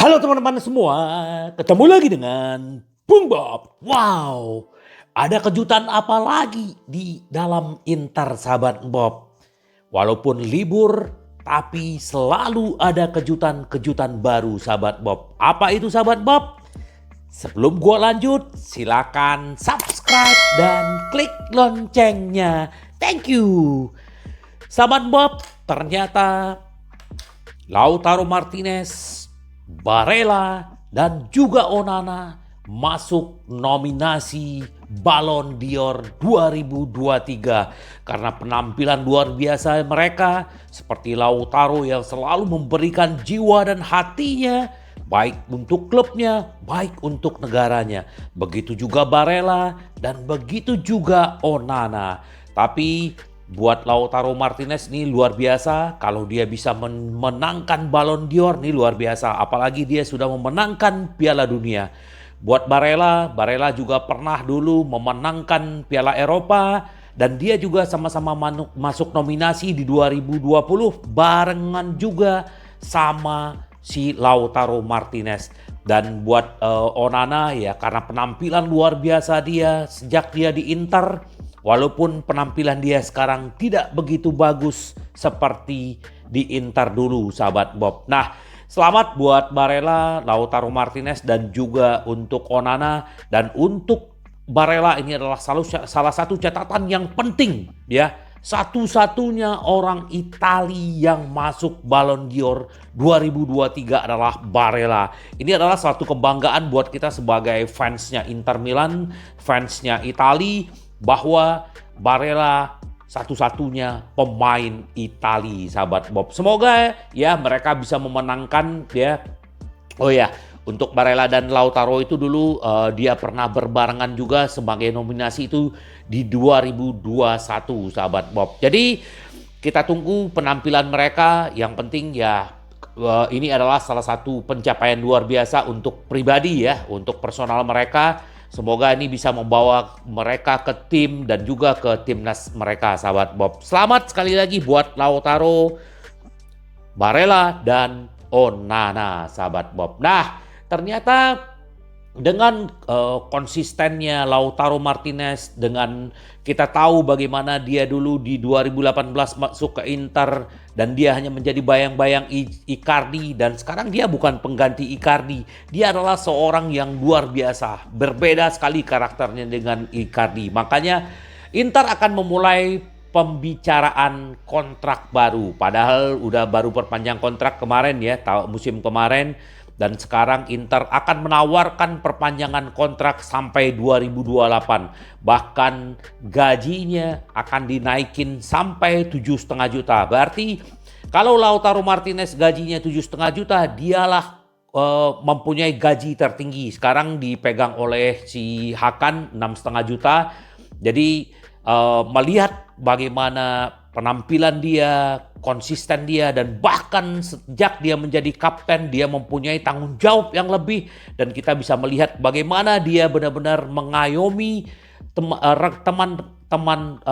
Halo teman-teman semua, ketemu lagi dengan Bung Bob. Wow, ada kejutan apa lagi di dalam Inter sahabat Bob? Walaupun libur, tapi selalu ada kejutan-kejutan baru sahabat Bob. Apa itu sahabat Bob? Sebelum gua lanjut, silakan subscribe dan klik loncengnya. Thank you. Sahabat Bob, ternyata Lautaro Martinez, Barella, dan juga Onana masuk nominasi Ballon d'Or 2023 karena penampilan luar biasa mereka, seperti Lautaro yang selalu memberikan jiwa dan hatinya baik untuk klubnya, baik untuk negaranya. Begitu juga Barella dan begitu juga Onana. Tapi buat Lautaro Martinez nih luar biasa, kalau dia bisa memenangkan Ballon d'Or nih luar biasa, apalagi dia sudah memenangkan Piala Dunia. Buat Barella juga pernah dulu memenangkan Piala Eropa dan dia juga sama-sama masuk nominasi di 2020 barengan juga sama si Lautaro Martinez. Dan buat Onana ya, karena penampilan luar biasa dia sejak dia di Inter, walaupun penampilan dia sekarang tidak begitu bagus seperti di Inter dulu sahabat Bob. Nah, selamat buat Barella, Lautaro Martinez dan juga untuk Onana. Dan untuk Barella ini adalah salah satu catatan yang penting ya. Satu-satunya orang Italia yang masuk Ballon d'Or 2023 adalah Barella. Ini adalah suatu kebanggaan buat kita sebagai fansnya Inter Milan, fansnya Italia, bahwa Barella satu-satunya pemain Italia sahabat Bob. Semoga ya mereka bisa memenangkan ya. Oh ya, untuk Barella dan Lautaro itu dulu dia pernah berbarengan juga sebagai nominasi itu di 2021 sahabat Bob. Jadi kita tunggu penampilan mereka. Yang penting ya ini adalah salah satu pencapaian luar biasa untuk pribadi ya, untuk personal mereka. Semoga ini bisa membawa mereka ke tim dan juga ke timnas mereka sahabat Bob. Selamat sekali lagi buat Lautaro, Barella dan Onana sahabat Bob. Nah, ternyata dengan konsistennya Lautaro Martinez, dengan kita tahu bagaimana dia dulu di 2018 masuk ke Inter dan dia hanya menjadi bayang-bayang Icardi, dan sekarang dia bukan pengganti Icardi. Dia adalah seorang yang luar biasa, berbeda sekali karakternya dengan Icardi. Makanya Inter akan memulai pembicaraan kontrak baru. Padahal udah baru perpanjang kontrak kemarin ya, musim kemarin. Dan sekarang Inter akan menawarkan perpanjangan kontrak sampai 2028. Bahkan gajinya akan dinaikin sampai 7,5 juta. Berarti kalau Lautaro Martinez gajinya 7,5 juta, dialah mempunyai gaji tertinggi. Sekarang dipegang oleh si Hakan 6,5 juta. Jadi melihat bagaimana penampilan dia, konsisten dia, dan bahkan sejak dia menjadi kapten dia mempunyai tanggung jawab yang lebih, dan kita bisa melihat bagaimana dia benar-benar mengayomi teman-teman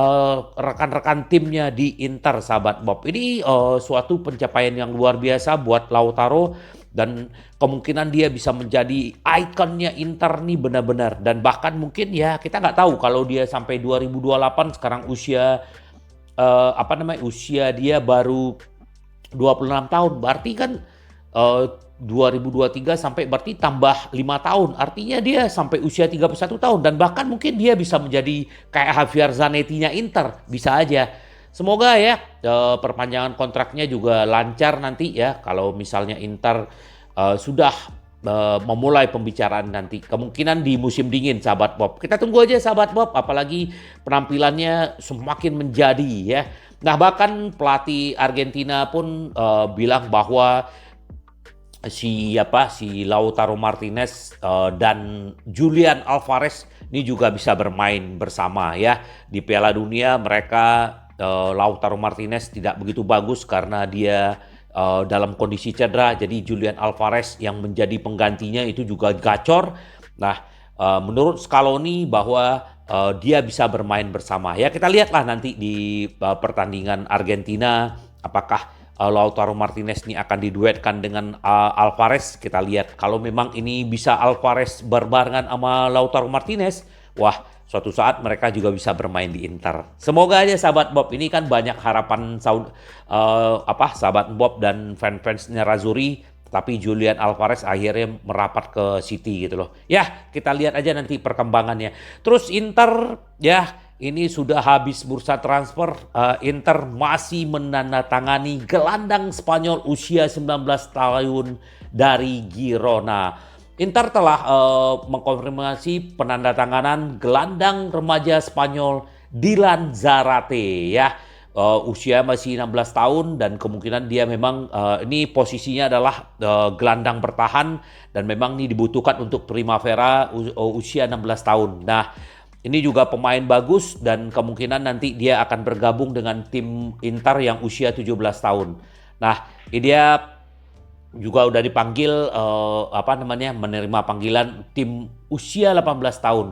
rekan-rekan timnya di Inter sahabat Bob. Ini suatu pencapaian yang luar biasa buat Lautaro, dan kemungkinan dia bisa menjadi ikonnya Inter nih benar-benar. Dan bahkan mungkin ya kita nggak tahu kalau dia sampai 2028, sekarang usia dia baru 26 tahun. Berarti kan 2023 sampai berarti tambah 5 tahun. Artinya dia sampai usia 31 tahun. Dan bahkan mungkin dia bisa menjadi kayak Javier Zanetti-nya Inter. Bisa aja. Semoga ya perpanjangan kontraknya juga lancar nanti ya. Kalau misalnya Inter sudah memulai pembicaraan nanti. Kemungkinan di musim dingin sahabat Bob. Kita tunggu aja sahabat Bob. Apalagi penampilannya semakin menjadi ya. Nah, bahkan pelatih Argentina pun bilang bahwa si Lautaro Martinez dan Julian Alvarez ini juga bisa bermain bersama ya. Di Piala Dunia mereka Lautaro Martinez tidak begitu bagus karena dia dalam kondisi cedera. Jadi Julian Alvarez yang menjadi penggantinya itu juga gacor. Nah, menurut Scaloni bahwa dia bisa bermain bersama. Ya kita lihatlah nanti di pertandingan Argentina apakah Lautaro Martinez ini akan diduetkan dengan Alvarez. Kita lihat kalau memang ini bisa Alvarez berbarengan sama Lautaro Martinez, wah suatu saat mereka juga bisa bermain di Inter. Semoga aja sahabat Bob, ini kan banyak harapan sahabat Bob dan fans-fansnya Nerazzurri, tapi Julian Alvarez akhirnya merapat ke City gitu loh. Ya, kita lihat aja nanti perkembangannya. Terus Inter, ya ini sudah habis bursa transfer. Inter masih menandatangani gelandang Spanyol usia 19 tahun dari Girona. Inter telah mengkonfirmasi penandatanganan gelandang remaja Spanyol Dylan Zarate ya. Usia masih 16 tahun dan kemungkinan dia memang ini posisinya adalah gelandang bertahan dan memang ini dibutuhkan untuk Primavera usia 16 tahun. Nah, ini juga pemain bagus dan kemungkinan nanti dia akan bergabung dengan tim Inter yang usia 17 tahun. Nah, ini dia juga udah dipanggil menerima panggilan tim usia 18 tahun.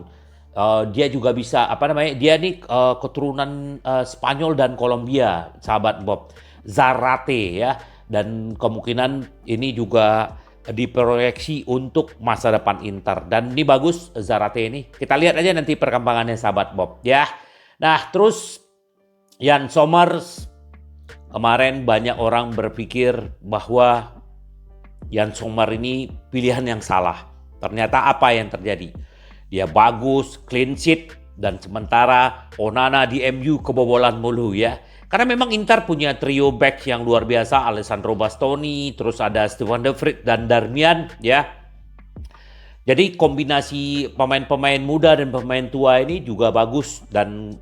Dia juga bisa dia nih keturunan Spanyol dan Kolombia, sahabat Bob. Zarate ya, dan kemungkinan ini juga diproyeksi untuk masa depan Inter dan ini bagus Zarate ini. Kita lihat aja nanti perkembangannya sahabat Bob ya. Nah, terus Yann Sommer, kemarin banyak orang berpikir bahwa Yann Sommer ini pilihan yang salah. Ternyata apa yang terjadi? Dia bagus, clean sheet, dan sementara Onana di MU kebobolan mulu ya. Karena memang Inter punya trio back yang luar biasa, Alessandro Bastoni, terus ada Stefan de Vrij dan Darmian ya. Jadi kombinasi pemain-pemain muda dan pemain tua ini juga bagus dan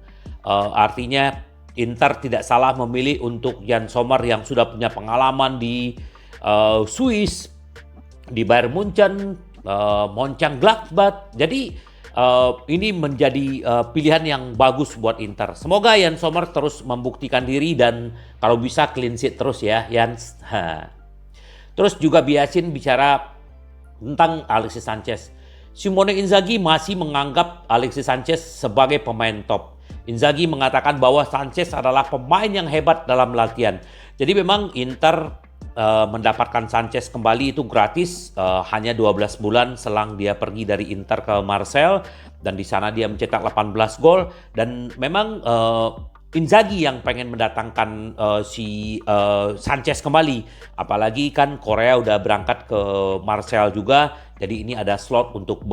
artinya Inter tidak salah memilih untuk Yann Sommer yang sudah punya pengalaman di Swiss, di Bayern Munchen, Mönchengladbach. Jadi ini menjadi pilihan yang bagus buat Inter. Semoga Yann Sommer terus membuktikan diri dan kalau bisa clean sheet terus ya Yann. Terus juga Biasin bicara tentang Alexis Sanchez. Simone Inzaghi masih menganggap Alexis Sanchez sebagai pemain top. Inzaghi mengatakan bahwa Sanchez adalah pemain yang hebat dalam latihan. Jadi memang Inter mendapatkan Sanchez kembali itu gratis, hanya 12 bulan selang dia pergi dari Inter ke Marseille dan di sana dia mencetak 18 gol dan memang Inzaghi yang pengen mendatangkan Sanchez kembali, apalagi kan Korea udah berangkat ke Marseille juga, jadi ini ada slot untuk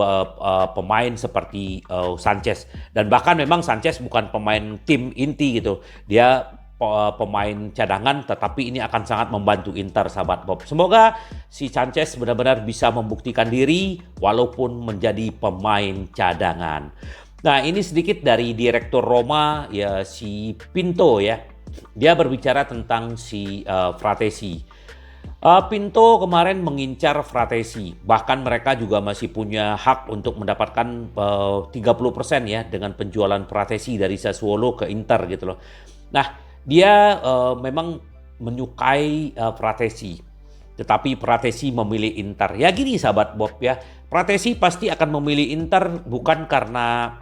pemain seperti Sanchez dan bahkan memang Sanchez bukan pemain tim inti gitu, dia pemain cadangan, tetapi ini akan sangat membantu Inter sahabat Bob. Semoga si Sanchez benar-benar bisa membuktikan diri walaupun menjadi pemain cadangan. Nah, ini sedikit dari Direktur Roma ya, si Pinto ya. Dia berbicara tentang si Fratesi. Pinto kemarin mengincar Fratesi, bahkan mereka juga masih punya hak untuk mendapatkan 30% ya dengan penjualan Fratesi dari Sassuolo ke Inter gitu loh. Nah, dia memang menyukai Fratesi, tetapi Fratesi memilih Inter. Ya gini sahabat Bob ya, Fratesi pasti akan memilih Inter bukan karena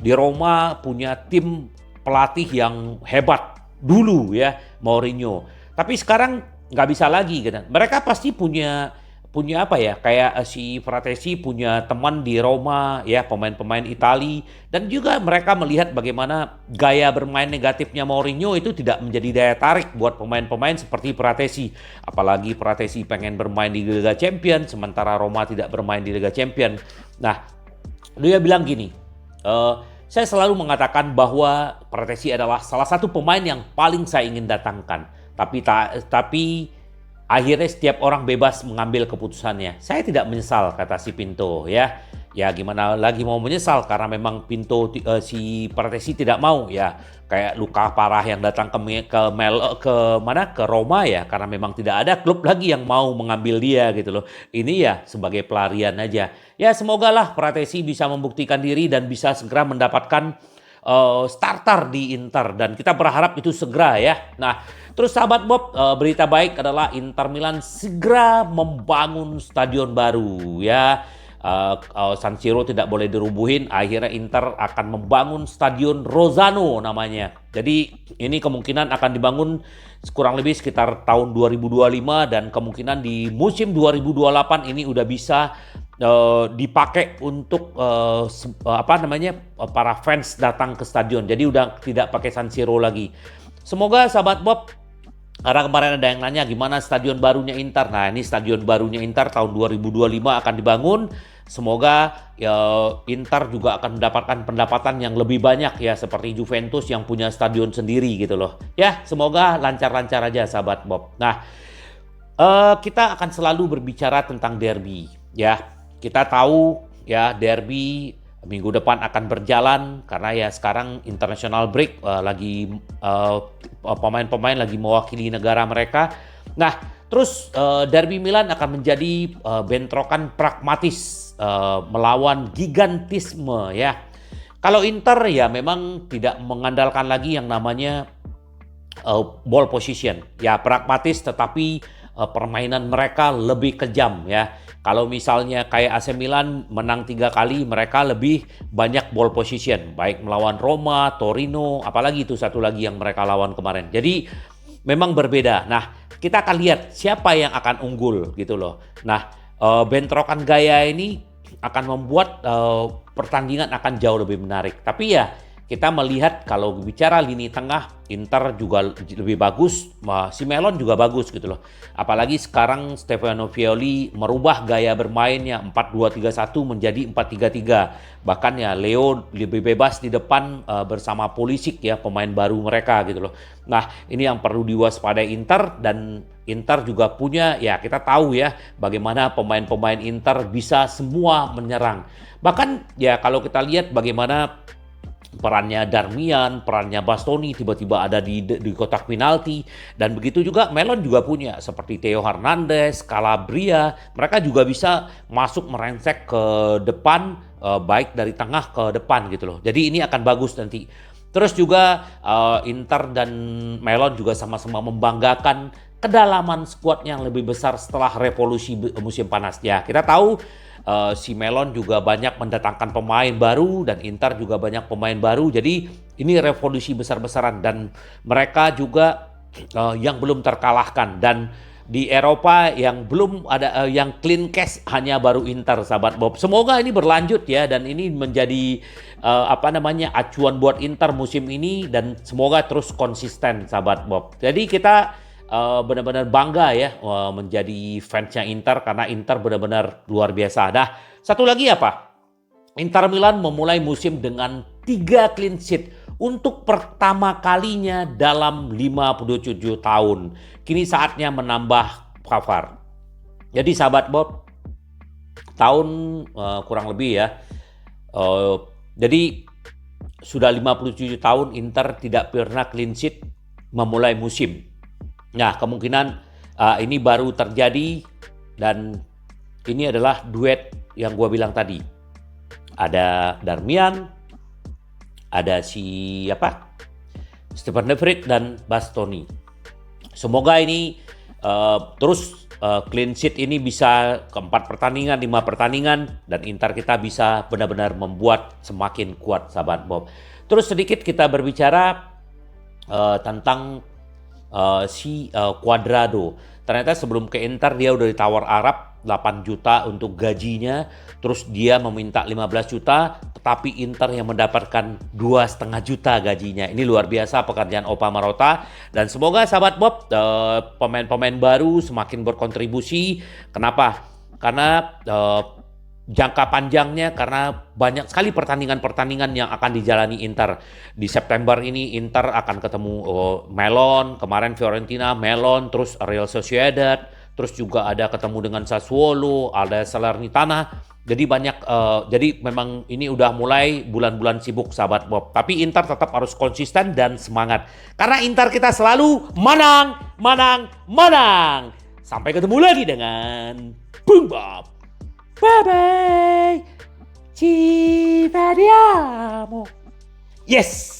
di Roma punya tim pelatih yang hebat dulu ya, Mourinho. Tapi sekarang nggak bisa lagi gitu. Mereka pasti punya kayak si Fratesi punya teman di Roma ya, pemain-pemain Itali, dan juga mereka melihat bagaimana gaya bermain negatifnya Mourinho itu tidak menjadi daya tarik buat pemain-pemain seperti Fratesi. Apalagi Fratesi pengen bermain di Liga Champions sementara Roma tidak bermain di Liga Champions. Nah, dia bilang gini, saya selalu mengatakan bahwa Fratesi adalah salah satu pemain yang paling saya ingin datangkan, tapi akhirnya setiap orang bebas mengambil keputusannya. Saya tidak menyesal, kata si Pinto ya. Ya gimana lagi mau menyesal karena memang Pinto si Fratesi tidak mau ya. Kayak luka parah yang datang ke Roma ya, karena memang tidak ada klub lagi yang mau mengambil dia gitu loh. Ini ya sebagai pelarian aja. Ya semogalah Fratesi bisa membuktikan diri dan bisa segera mendapatkan starter di Inter dan kita berharap itu segera ya. Nah, terus sahabat Bob, berita baik adalah Inter Milan segera membangun stadion baru ya. San Siro tidak boleh dirubuhin, akhirnya Inter akan membangun Stadion Rosano namanya. Jadi ini kemungkinan akan dibangun kurang lebih sekitar tahun 2025 dan kemungkinan di musim 2028 ini udah bisa dipakai untuk para fans datang ke stadion. Jadi udah tidak pakai San Siro lagi. Semoga sahabat Bob, karena kemarin ada yang nanya gimana stadion barunya Inter. Nah, ini stadion barunya Inter tahun 2025 akan dibangun. Semoga ya, Inter juga akan mendapatkan pendapatan yang lebih banyak ya, seperti Juventus yang punya stadion sendiri gitu loh. Ya, semoga lancar-lancar aja sahabat Bob. Nah, kita akan selalu berbicara tentang derby ya. Kita tahu ya derby minggu depan akan berjalan karena ya sekarang international break, lagi pemain-pemain lagi mewakili negara mereka. Nah, terus derby Milan akan menjadi bentrokan pragmatis melawan gigantisme ya. Kalau Inter ya memang tidak mengandalkan lagi yang namanya ball position. Ya pragmatis tetapi permainan mereka lebih kejam ya. Kalau misalnya kayak AC Milan menang 3 kali, mereka lebih banyak ball position, baik melawan Roma, Torino, apalagi itu satu lagi yang mereka lawan kemarin. Jadi memang berbeda. Nah, kita akan lihat siapa yang akan unggul gitu loh. Nah, bentrokan gaya ini akan membuat pertandingan akan jauh lebih menarik. Tapi ya kita melihat kalau bicara lini tengah, Inter juga lebih bagus, si Melon juga bagus gitu loh. Apalagi sekarang Stefano Pioli merubah gaya bermainnya 4-2-3-1 menjadi 4-3-3. Bahkan ya Leo lebih bebas di depan bersama Pulisic ya, pemain baru mereka gitu loh. Nah, ini yang perlu diwaspadai Inter, dan Inter juga punya ya, kita tahu ya bagaimana pemain-pemain Inter bisa semua menyerang. Bahkan ya kalau kita lihat bagaimana perannya Darmian, perannya Bastoni tiba-tiba ada di kotak penalti, dan begitu juga Melon juga punya seperti Theo Hernandez, Calabria, mereka juga bisa masuk merengsek ke depan, baik dari tengah ke depan gitu loh. Jadi ini akan bagus nanti. Terus juga Inter dan Melon juga sama-sama membanggakan kedalaman skuad yang lebih besar setelah revolusi musim panas. Ya, kita tahu si Melon juga banyak mendatangkan pemain baru dan Inter juga banyak pemain baru. Jadi ini revolusi besar-besaran, dan mereka juga yang belum terkalahkan, dan di Eropa yang belum ada yang clean case hanya baru Inter sahabat Bob. Semoga ini berlanjut ya, dan ini menjadi acuan buat Inter musim ini, dan semoga terus konsisten sahabat Bob. Jadi kita benar-benar bangga ya menjadi fansnya Inter, karena Inter benar-benar luar biasa. Nah, satu lagi apa? Inter Milan memulai musim dengan 3 clean sheet untuk pertama kalinya dalam 57 tahun. Kini saatnya menambah Pavard. Jadi sahabat Bob, tahun kurang lebih ya. Jadi sudah 57 tahun Inter tidak pernah clean sheet memulai musim. Nah, kemungkinan ini baru terjadi, dan ini adalah duet yang gue bilang tadi. Ada Darmian, ada Stefan De Vrij dan Bastoni. Semoga ini terus clean sheet ini bisa ke 4 pertandingan, 5 pertandingan, dan Inter kita bisa benar-benar membuat semakin kuat sahabat Bob. Terus sedikit kita berbicara tentang Cuadrado. Ternyata sebelum ke Inter dia udah ditawar Arab 8 juta untuk gajinya, terus dia meminta 15 juta, tetapi Inter yang mendapatkan 2,5 juta gajinya. Ini luar biasa pekerjaan Opa Marotta, dan semoga sahabat Bob pemain-pemain baru semakin berkontribusi. Kenapa? Karena jangka panjangnya, karena banyak sekali pertandingan-pertandingan yang akan dijalani Inter. Di September ini Inter akan ketemu Melon, kemarin Fiorentina, Melon, terus Real Sociedad, terus juga ada ketemu dengan Sassuolo, ada Salernitana. Jadi banyak, jadi memang ini udah mulai bulan-bulan sibuk sahabat Bob. Tapi Inter tetap harus konsisten dan semangat. Karena Inter kita selalu menang, menang, menang. Sampai ketemu lagi dengan Bung Bob. Bye bye. Ci vediamo. Yes.